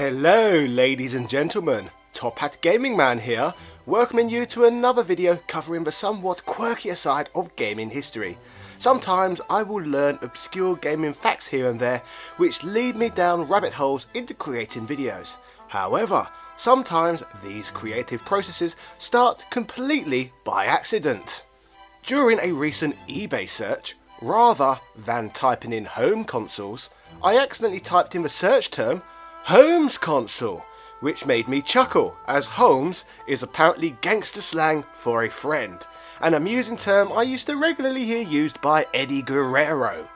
Hello ladies and gentlemen, Top Hat Gaming Man here, welcoming you to another video covering the somewhat quirkier side of gaming history. Sometimes I will learn obscure gaming facts here and there which lead me down rabbit holes into creating videos. However, sometimes these creative processes start completely by accident. During a recent eBay search, rather than typing in home consoles, I accidentally typed in the search term Holmes console, which made me chuckle, as Holmes is apparently gangster slang for a friend, an amusing term I used to regularly hear used by Eddie Guerrero.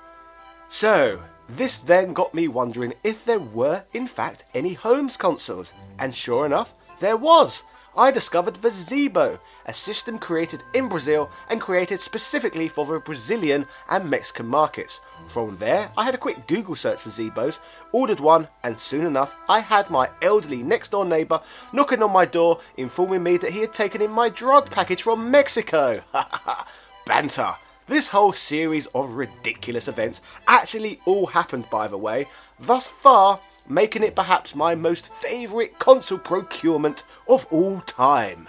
So, this then got me wondering if there were in fact any Holmes consoles, and sure enough, there was! I discovered the Zeebo, a system created in Brazil and created specifically for the Brazilian and Mexican markets. From there, I had a quick Google search for Zeebos, ordered one, and soon enough I had my elderly next door neighbour knocking on my door informing me that he had taken in my drug package from Mexico. Banter! This whole series of ridiculous events actually all happened, by the way, thus far making it perhaps my most favourite console procurement of all time.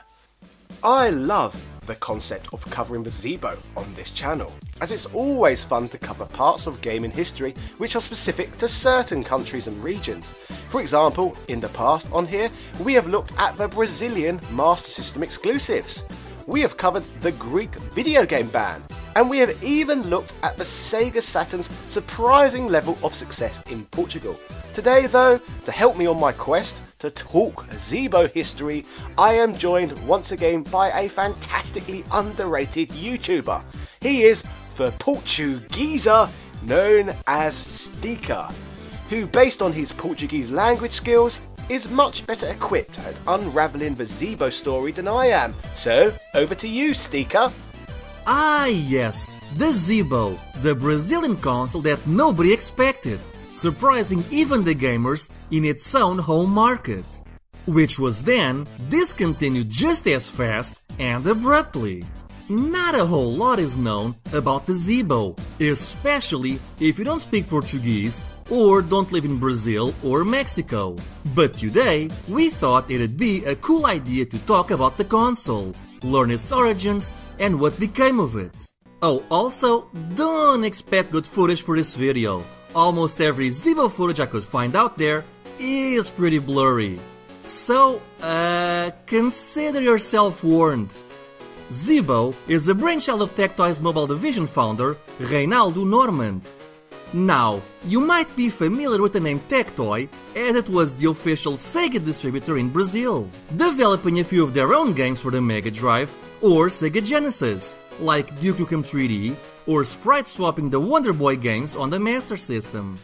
I love the concept of covering the Zeebo on this channel, as it's always fun to cover parts of gaming history which are specific to certain countries and regions. For example, in the past on here, we have looked at the Brazilian Master System exclusives. We have covered the Greek video game ban, and we have even looked at the Sega Saturn's surprising level of success in Portugal. Today though, to help me on my quest to talk Zeebo history, I am joined once again by a fantastically underrated YouTuber. He is the Portugueser known as Stika, who based on his Portuguese language skills is much better equipped at unravelling the Zeebo story than I am. So, over to you, Stika. Ah yes, the Zeebo, the Brazilian console that nobody expected, surprising even the gamers in its own home market, which was then discontinued just as fast and abruptly. Not a whole lot is known about the Zeebo, especially if you don't speak Portuguese or don't live in Brazil or Mexico. But today, we thought it'd be a cool idea to talk about the console, learn its origins, and what became of it. Oh, also, don't expect good footage for this video. Almost every Zeebo footage I could find out there is pretty blurry. So, consider yourself warned. Zeebo is the brainchild of Tectoy's mobile division founder, Reinaldo Normand. Now, you might be familiar with the name Tectoy, as it was the official Sega distributor in Brazil, developing a few of their own games for the Mega Drive or Sega Genesis, like Duke Nukem 3D, or sprite-swapping the Wonder Boy games on the Master System.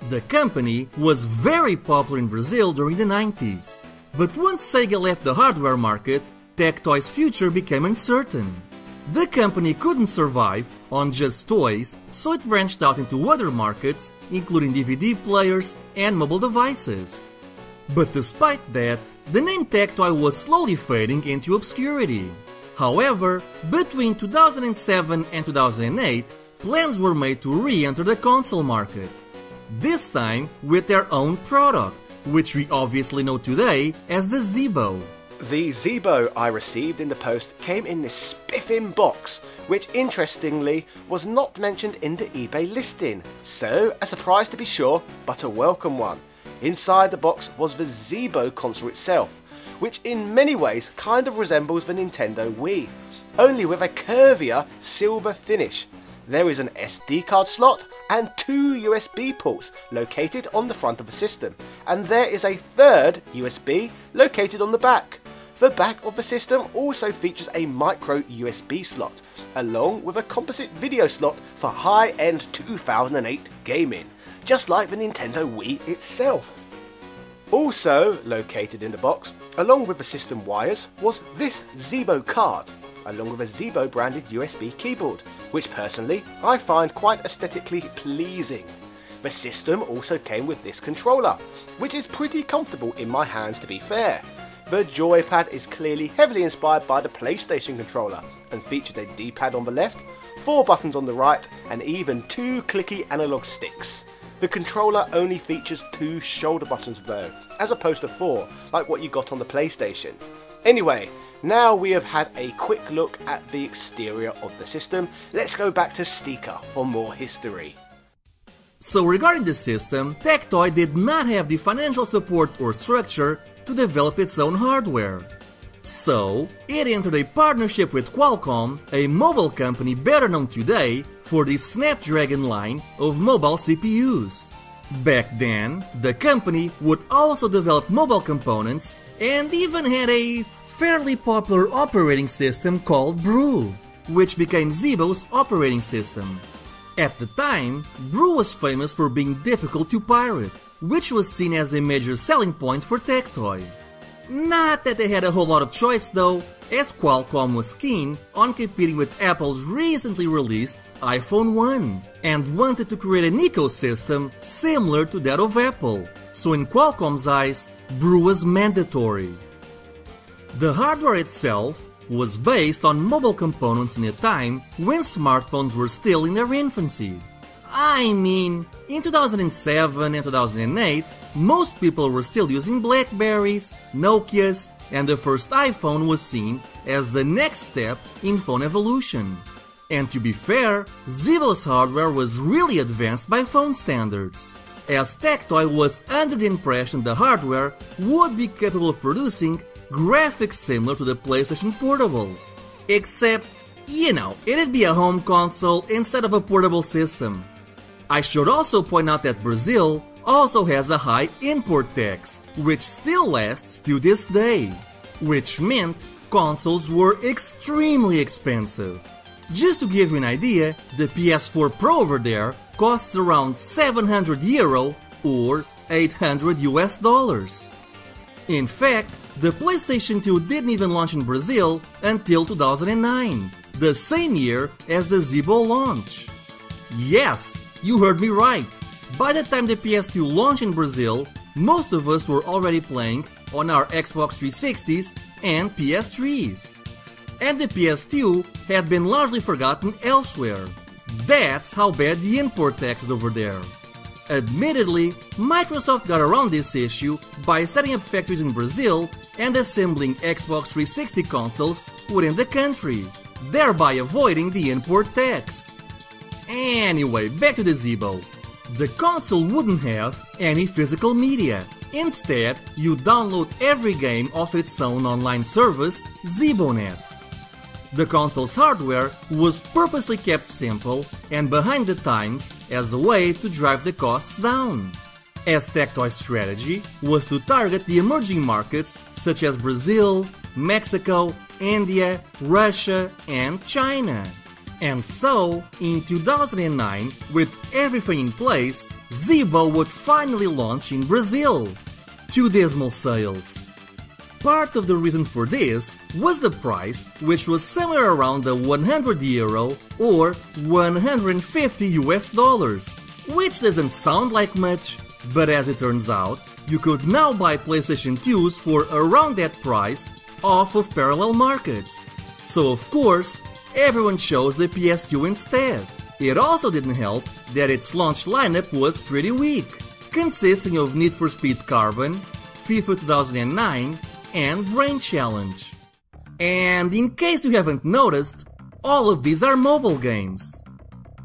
The company was very popular in Brazil during the 90s, but once Sega left the hardware market, Tectoy's future became uncertain. The company couldn't survive on just toys, so it branched out into other markets, including DVD players and mobile devices. But despite that, the name Tectoy was slowly fading into obscurity. However, between 2007 and 2008, plans were made to re-enter the console market. This time with their own product, which we obviously know today as the Zeebo. The Zeebo I received in the post came in this spiffing box, which interestingly was not mentioned in the eBay listing. So, a surprise to be sure, but a welcome one. Inside the box was the Zeebo console itself, which in many ways kind of resembles the Nintendo Wii, only with a curvier silver finish. There is an SD card slot and 2 USB ports located on the front of the system, and there is a third USB located on the back. The back of the system also features a micro USB slot, along with a composite video slot for high-end 2008 gaming, just like the Nintendo Wii itself. Also located in the box, along with the system wires, was this Zeebo card, along with a Zeebo branded USB keyboard, which personally I find quite aesthetically pleasing. The system also came with this controller, which is pretty comfortable in my hands to be fair. The joypad is clearly heavily inspired by the PlayStation controller and featured a D-pad on the left, 4 buttons on the right, and even 2 clicky analog sticks. The controller only features 2 shoulder buttons though, as opposed to 4, like what you got on the PlayStations. Anyway, now we have had a quick look at the exterior of the system, let's go back to Stika for more history. So regarding the system, Tectoy did not have the financial support or structure to develop its own hardware. So, it entered a partnership with Qualcomm, a mobile company better known today for the Snapdragon line of mobile CPUs. Back then, the company would also develop mobile components and even had a fairly popular operating system called Brew, which became Zeebo's operating system. At the time, Brew was famous for being difficult to pirate, which was seen as a major selling point for Tectoy. Not that they had a whole lot of choice though, as Qualcomm was keen on competing with Apple's recently released iPhone 1 and wanted to create an ecosystem similar to that of Apple, so in Qualcomm's eyes, Brew was mandatory. The hardware itself was based on mobile components in a time when smartphones were still in their infancy. I mean, in 2007 and 2008, most people were still using Blackberries, Nokias, and the first iPhone was seen as the next step in phone evolution. And to be fair, Zeebo's hardware was really advanced by phone standards, as Tectoy was under the impression the hardware would be capable of producing graphics similar to the PlayStation Portable. Except, it'd be a home console instead of a portable system. I should also point out that Brazil also has a high import tax, which still lasts to this day, which meant consoles were extremely expensive. Just to give you an idea, the PS4 Pro over there costs around €700 or $800. In fact, the PlayStation 2 didn't even launch in Brazil until 2009, the same year as the Zeebo launch. Yes, you heard me right. By the time the PS2 launched in Brazil, most of us were already playing on our Xbox 360s and PS3s. And the PS2 had been largely forgotten elsewhere. That's how bad the import tax is over there. Admittedly, Microsoft got around this issue by setting up factories in Brazil and assembling Xbox 360 consoles within the country, thereby avoiding the import tax. Anyway, back to the Zeebo. The console wouldn't have any physical media. Instead, you download every game off its own online service, ZeeboNet. The console's hardware was purposely kept simple and behind the times as a way to drive the costs down, as Tectoy's strategy was to target the emerging markets such as Brazil, Mexico, India, Russia, and China. And so, in 2009, with everything in place, Zeebo would finally launch in Brazil, to dismal sales. Part of the reason for this was the price, which was somewhere around the €100 or $150, which doesn't sound like much, but as it turns out, you could now buy PlayStation 2s for around that price off of parallel markets. So of course, everyone chose the PS2 instead. It also didn't help that its launch lineup was pretty weak, consisting of Need for Speed Carbon, FIFA 2009, and Brain Challenge. And in case you haven't noticed, all of these are mobile games.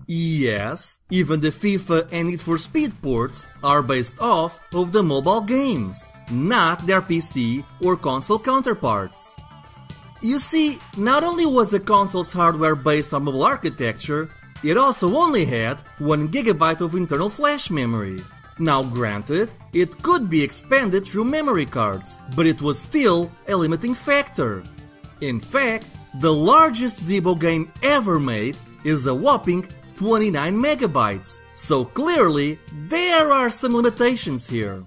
Yes, even the FIFA and Need for Speed ports are based off of the mobile games, not their PC or console counterparts. You see, not only was the console's hardware based on mobile architecture, it also only had 1 GB of internal flash memory. Now granted, it could be expanded through memory cards, but it was still a limiting factor. In fact, the largest Zeebo game ever made is a whopping 29 megabytes, so clearly there are some limitations here.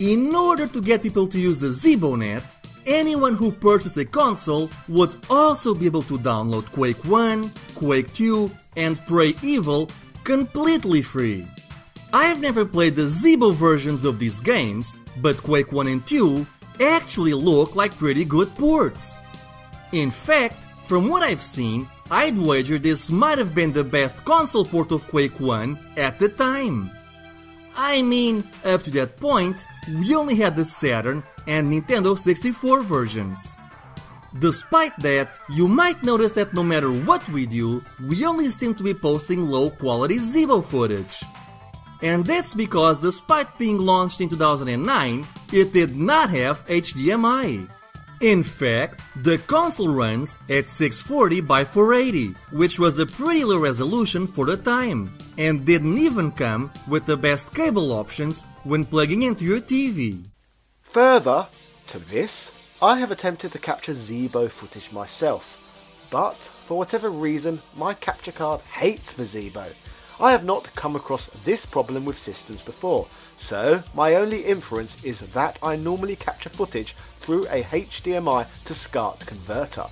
In order to get people to use the ZeeboNet, anyone who purchased a console would also be able to download Quake 1, Quake 2, and Prey Evil completely free. I've never played the Zeebo versions of these games, but Quake 1 and 2 actually look like pretty good ports. In fact, from what I've seen, I'd wager this might have been the best console port of Quake 1 at the time. I mean, up to that point, we only had the Saturn and Nintendo 64 versions. Despite that, you might notice that no matter what we do, we only seem to be posting low-quality Zeebo footage. And that's because despite being launched in 2009, it did not have HDMI. In fact, the console runs at 640 by 480, which was a pretty low resolution for the time, and didn't even come with the best cable options when plugging into your TV. Further to this, I have attempted to capture Zeebo footage myself, but for whatever reason my capture card hates for Zeebo. I have not come across this problem with systems before, so my only inference is that I normally capture footage through a HDMI to SCART converter.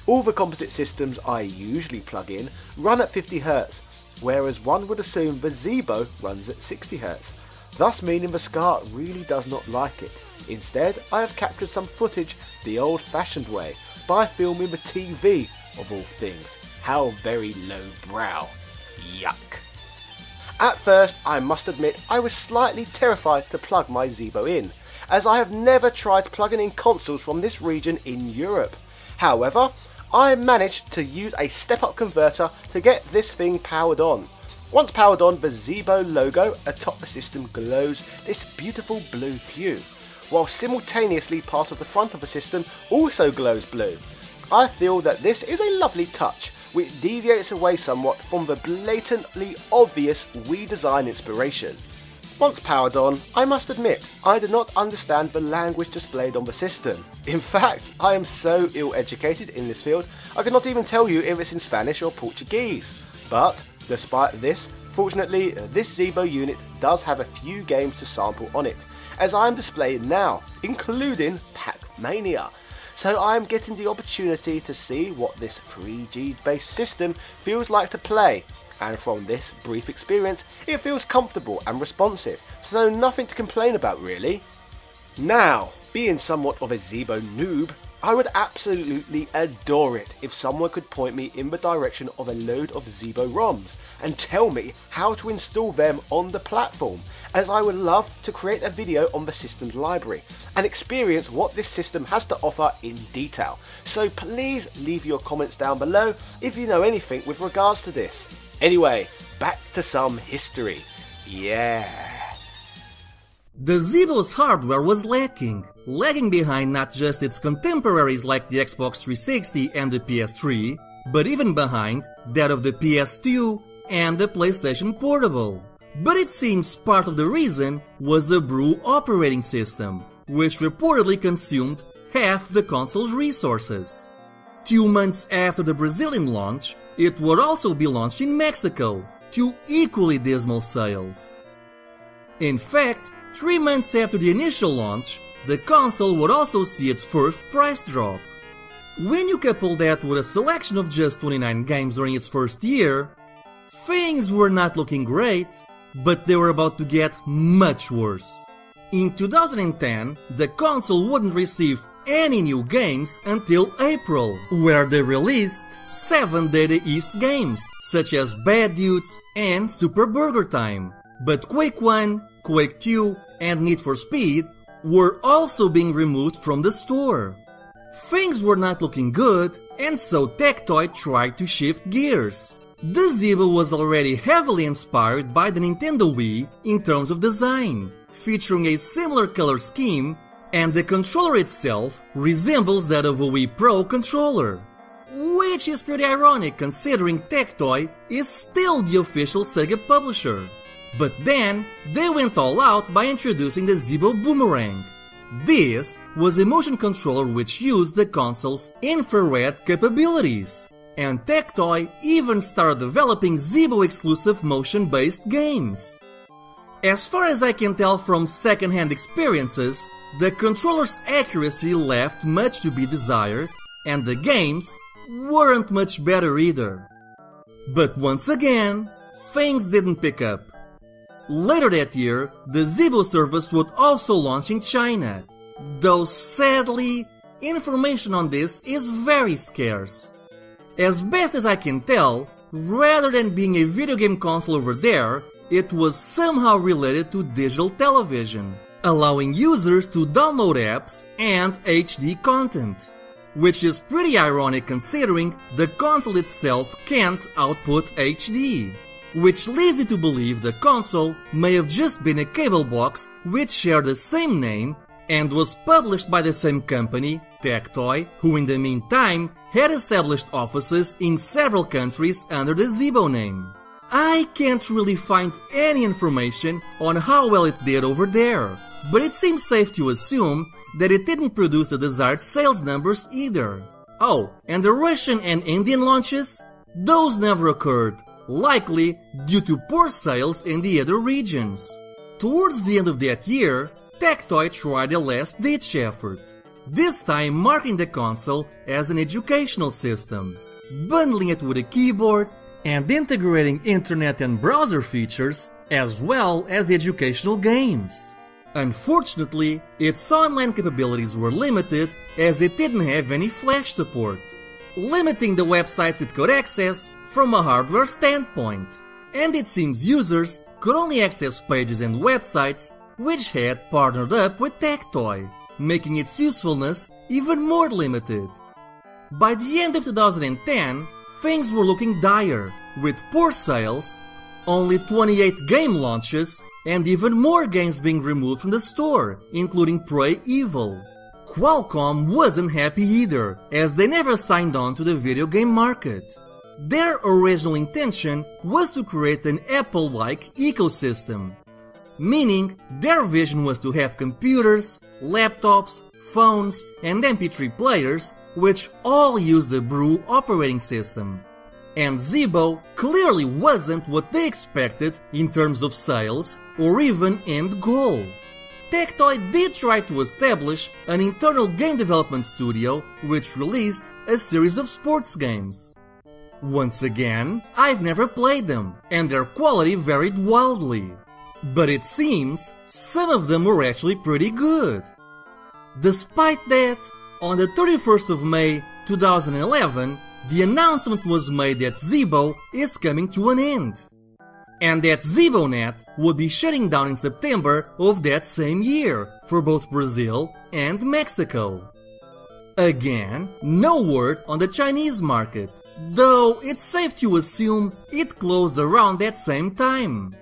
All the composite systems I usually plug in run at 50Hz, whereas one would assume the Zeebo runs at 60Hz, thus meaning the SCART really does not like it. Instead, I have captured some footage the old-fashioned way, by filming the TV, of all things. How very lowbrow. Yuck. At first, I must admit I was slightly terrified to plug my Zeebo in, as I have never tried plugging in consoles from this region in Europe. However, I managed to use a step-up converter to get this thing powered on. Once powered on, the Zeebo logo atop the system glows this beautiful blue hue, while simultaneously part of the front of the system also glows blue. I feel that this is a lovely touch, which deviates away somewhat from the blatantly obvious Wii design inspiration. Once powered on, I must admit, I do not understand the language displayed on the system. In fact, I am so ill-educated in this field, I cannot even tell you if it's in Spanish or Portuguese. But, despite this, fortunately, this Zeebo unit does have a few games to sample on it, as I am displaying now, including Pac-Mania. So I am getting the opportunity to see what this 3G based system feels like to play, and from this brief experience it feels comfortable and responsive, so nothing to complain about really. Now, being somewhat of a Zeebo noob, I would absolutely adore it if someone could point me in the direction of a load of Zeebo ROMs and tell me how to install them on the platform, as I would love to create a video on the system's library and experience what this system has to offer in detail. So please leave your comments down below if you know anything with regards to this. Anyway, back to some history. Yeah. The Zeebo's hardware was lagging behind not just its contemporaries like the Xbox 360 and the PS3, but even behind that of the PS2 and the PlayStation Portable. But it seems part of the reason was the Brew operating system, which reportedly consumed half the console's resources. 2 months after the Brazilian launch, it would also be launched in Mexico, to equally dismal sales. In fact, 3 months after the initial launch, the console would also see its first price drop. When you couple that with a selection of just 29 games during its first year, things were not looking great, but they were about to get much worse. In 2010, the console wouldn't receive any new games until April, where they released 7 Data East games, such as Bad Dudes and Super Burger Time. But Quake 1, Quake 2 and Need for Speed were also being removed from the store. Things were not looking good, and so Tectoy tried to shift gears. The Zeebo was already heavily inspired by the Nintendo Wii in terms of design, featuring a similar color scheme, and the controller itself resembles that of a Wii Pro controller. Which is pretty ironic considering Tectoy is still the official Sega publisher. But then, they went all out by introducing the Zeebo Boomerang. This was a motion controller which used the console's infrared capabilities. And Tectoy even started developing Zeebo-exclusive motion-based games. As far as I can tell from second-hand experiences, the controller's accuracy left much to be desired, and the games weren't much better either. But once again, things didn't pick up. Later that year, the Zeebo service would also launch in China, though sadly, information on this is very scarce. As best as I can tell, rather than being a video game console over there, it was somehow related to digital television, allowing users to download apps and HD content. Which is pretty ironic considering the console itself can't output HD. Which leads me to believe the console may have just been a cable box which shared the same name and was published by the same company, Tectoy, who in the meantime had established offices in several countries under the Zeebo name. I can't really find any information on how well it did over there, but it seems safe to assume that it didn't produce the desired sales numbers either. Oh, and the Russian and Indian launches? Those never occurred, likely due to poor sales in the other regions. Towards the end of that year, Tectoy tried a last-ditch effort, this time marketing the console as an educational system, bundling it with a keyboard and integrating internet and browser features as well as educational games. Unfortunately, its online capabilities were limited as it didn't have any flash support, limiting the websites it could access from a hardware standpoint. And it seems users could only access pages and websites which had partnered up with Tectoy, making its usefulness even more limited. By the end of 2010, things were looking dire, with poor sales, only 28 game launches, and even more games being removed from the store, including Prey Evil. Qualcomm wasn't happy either, as they never signed on to the video game market. Their original intention was to create an Apple-like ecosystem, meaning their vision was to have computers, laptops, phones, and MP3 players which all use the Brew operating system. And Zeebo clearly wasn't what they expected in terms of sales or even end goal. Tectoy did try to establish an internal game development studio which released a series of sports games. Once again, I've never played them, and their quality varied wildly. But it seems some of them were actually pretty good. Despite that, on the 31st of May 2011, the announcement was made that Zeebo is coming to an end, and that ZeeboNet would be shutting down in September of that same year for both Brazil and Mexico. Again, no word on the Chinese market, though it's safe to assume it closed around that same time.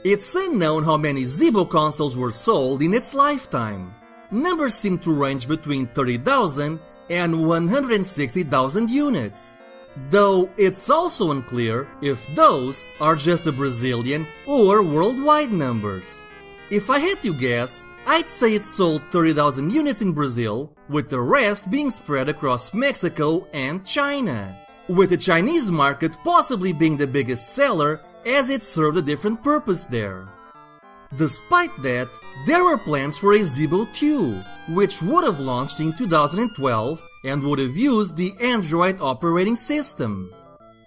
It's unknown how many Zeebo consoles were sold in its lifetime. Numbers seem to range between 30,000 and 160,000 units, though it's also unclear if those are just the Brazilian or worldwide numbers. If I had to guess, I'd say it sold 30,000 units in Brazil, with the rest being spread across Mexico and China, with the Chinese market possibly being the biggest seller as it served a different purpose there. Despite that, there were plans for a Zeebo 2, which would have launched in 2012 and would have used the Android operating system.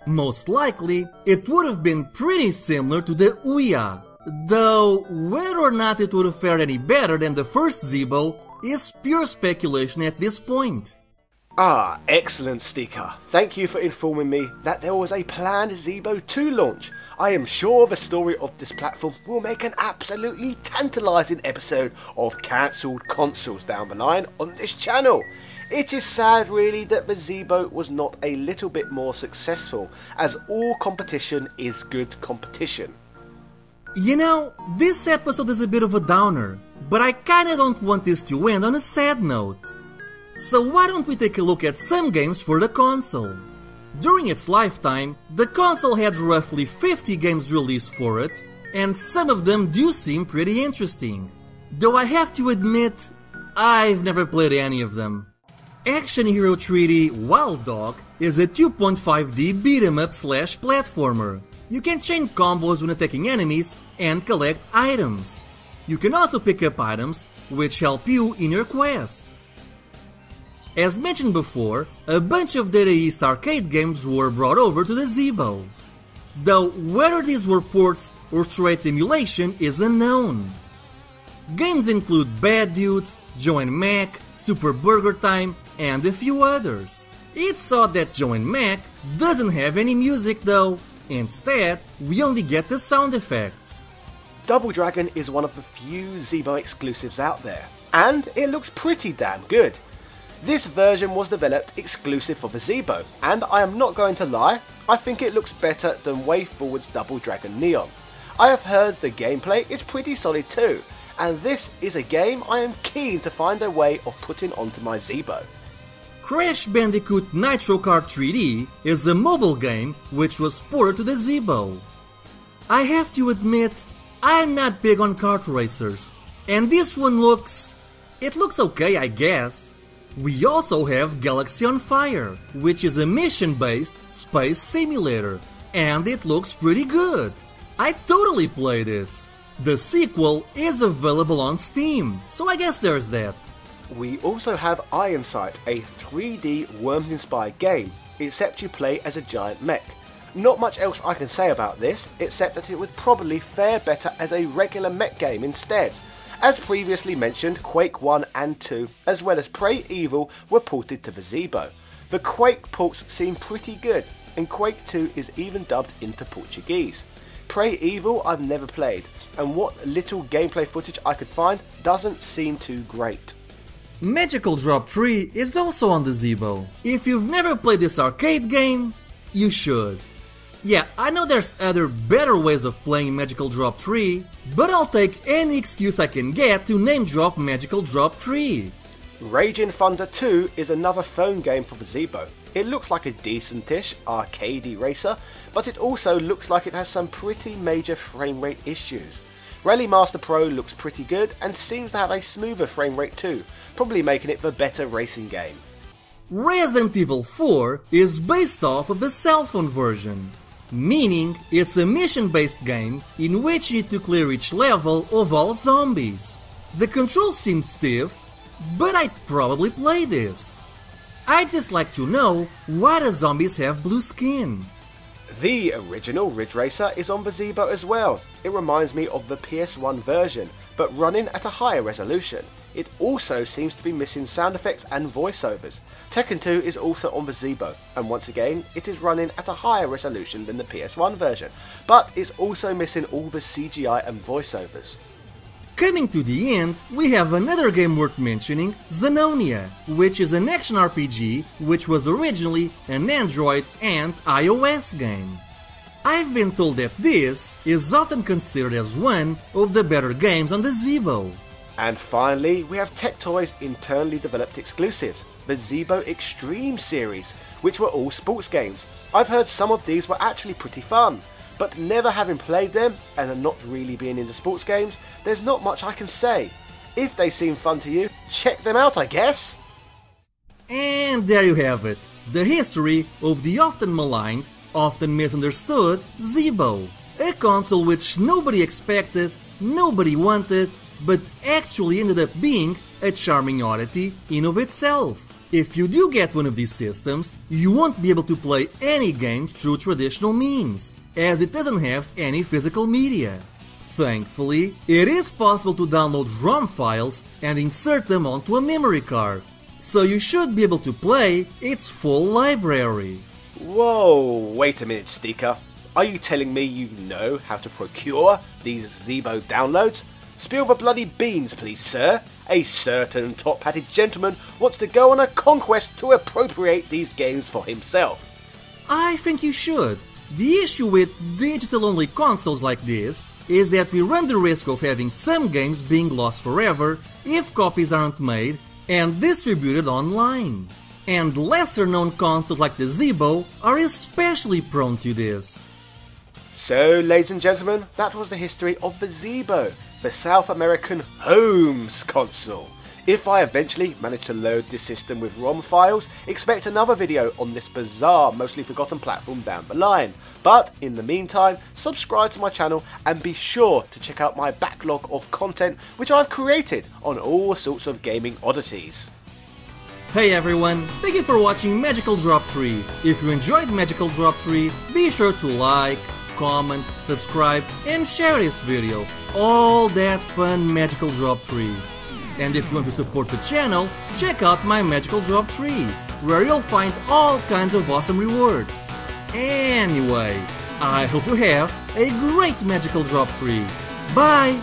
Most likely, it would have been pretty similar to the Ouya, though whether or not it would have fared any better than the first Zeebo is pure speculation at this point. Ah, excellent, Sticker. Thank you for informing me that there was a planned Zeebo 2 launch. I am sure the story of this platform will make an absolutely tantalising episode of cancelled consoles down the line on this channel. It is sad really that the Zeebo was not a little bit more successful, as all competition is good competition. You know, this episode is a bit of a downer, but I kinda don't want this to end on a sad note. So why don't we take a look at some games for the console? During its lifetime, the console had roughly 50 games released for it, and some of them do seem pretty interesting. Though I have to admit, I've never played any of them. Action Hero 3D Wild Dog is a 2.5D beat-em-up/platformer. You can chain combos when attacking enemies and collect items. You can also pick up items which help you in your quest. As mentioned before, a bunch of Data East arcade games were brought over to the Zeebo, though whether these were ports or straight emulation is unknown. Games include Bad Dudes, Joe and Mac, Super Burger Time, and a few others. It's odd that Joe and Mac doesn't have any music though, Instead, we only get the sound effects. Double Dragon is one of the few Zeebo exclusives out there, and it looks pretty damn good. This version was developed exclusive for the Zeebo, and I am not going to lie, I think it looks better than WayForward's Double Dragon Neon. I have heard the gameplay is pretty solid too, and this is a game I am keen to find a way of putting onto my Zeebo. Crash Bandicoot Nitro Kart 3D is a mobile game which was ported to the Zeebo. I have to admit, I'm not big on kart racers, and this one looks okay, I guess. We also have Galaxy on Fire, which is a mission-based space simulator, and it looks pretty good. I totally play this. The sequel is available on Steam, so I guess there's that. We also have Iron Sight, a 3D Worms-inspired game, except you play as a giant mech. Not much else I can say about this, except that it would probably fare better as a regular mech game instead. As previously mentioned, Quake 1 and 2, as well as Pray Evil, were ported to the Zeebo. The Quake ports seem pretty good, and Quake 2 is even dubbed into Portuguese. Pray Evil I've never played, and what little gameplay footage I could find doesn't seem too great. Magical Drop 3 is also on the Zeebo. If you've never played this arcade game, you should. Yeah, I know there's other better ways of playing Magical Drop 3, but I'll take any excuse I can get to name drop Magical Drop 3. Raging Thunder 2 is another phone game for the Zeebo. It looks like a decentish arcadey racer, but it also looks like it has some pretty major frame rate issues. Rally Master Pro looks pretty good and seems to have a smoother frame rate too, probably making it the better racing game. Resident Evil 4 is based off of the cell phone version, meaning it's a mission-based game in which you need to clear each level of all zombies. The controls seem stiff, but I'd probably play this. I'd just like to know why the zombies have blue skin. The original Ridge Racer is on the Zeebo as well. It reminds me of the PS1 version, but running at a higher resolution. It also seems to be missing sound effects and voiceovers. Tekken 2 is also on the Zeebo, and once again it is running at a higher resolution than the PS1 version, but it's also missing all the CGI and voiceovers. Coming to the end, we have another game worth mentioning, Zenonia, which is an action RPG which was originally an Android and iOS game. I've been told that this is often considered as one of the better games on the Zeebo. And finally, we have Tectoy's internally developed exclusives, the Zeebo Extreme series, which were all sports games. I've heard some of these were actually pretty fun, but never having played them and not really being into sports games, there's not much I can say. If they seem fun to you, check them out, I guess. And there you have it, the history of the often maligned, often misunderstood Zeebo. A console which nobody expected, nobody wanted, but actually ended up being a charming oddity in of itself. If you do get one of these systems, you won't be able to play any games through traditional means, as it doesn't have any physical media. Thankfully, it is possible to download ROM files and insert them onto a memory card, so you should be able to play its full library. Whoa, wait a minute, Steaker. Are you telling me you know how to procure these Zeebo downloads? Spill the bloody beans, please, sir. A certain top-hatted gentleman wants to go on a conquest to appropriate these games for himself. I think you should. The issue with digital-only consoles like this is that we run the risk of having some games being lost forever if copies aren't made and distributed online. And lesser-known consoles like the Zeebo are especially prone to this. So, ladies and gentlemen, that was the history of the Zeebo, the South American Homes console. If I eventually manage to load this system with ROM files, expect another video on this bizarre, mostly forgotten platform down the line. But in the meantime, subscribe to my channel and be sure to check out my backlog of content which I've created on all sorts of gaming oddities. Hey everyone, thank you for watching Magical Drop 3. If you enjoyed Magical Drop 3, be sure to like, comment, subscribe and share this video. All that fun Magical Drop 3. And if you want to support the channel, check out my Magical Drop 3, where you'll find all kinds of awesome rewards. Anyway, I hope you have a great magical drop tree. Bye!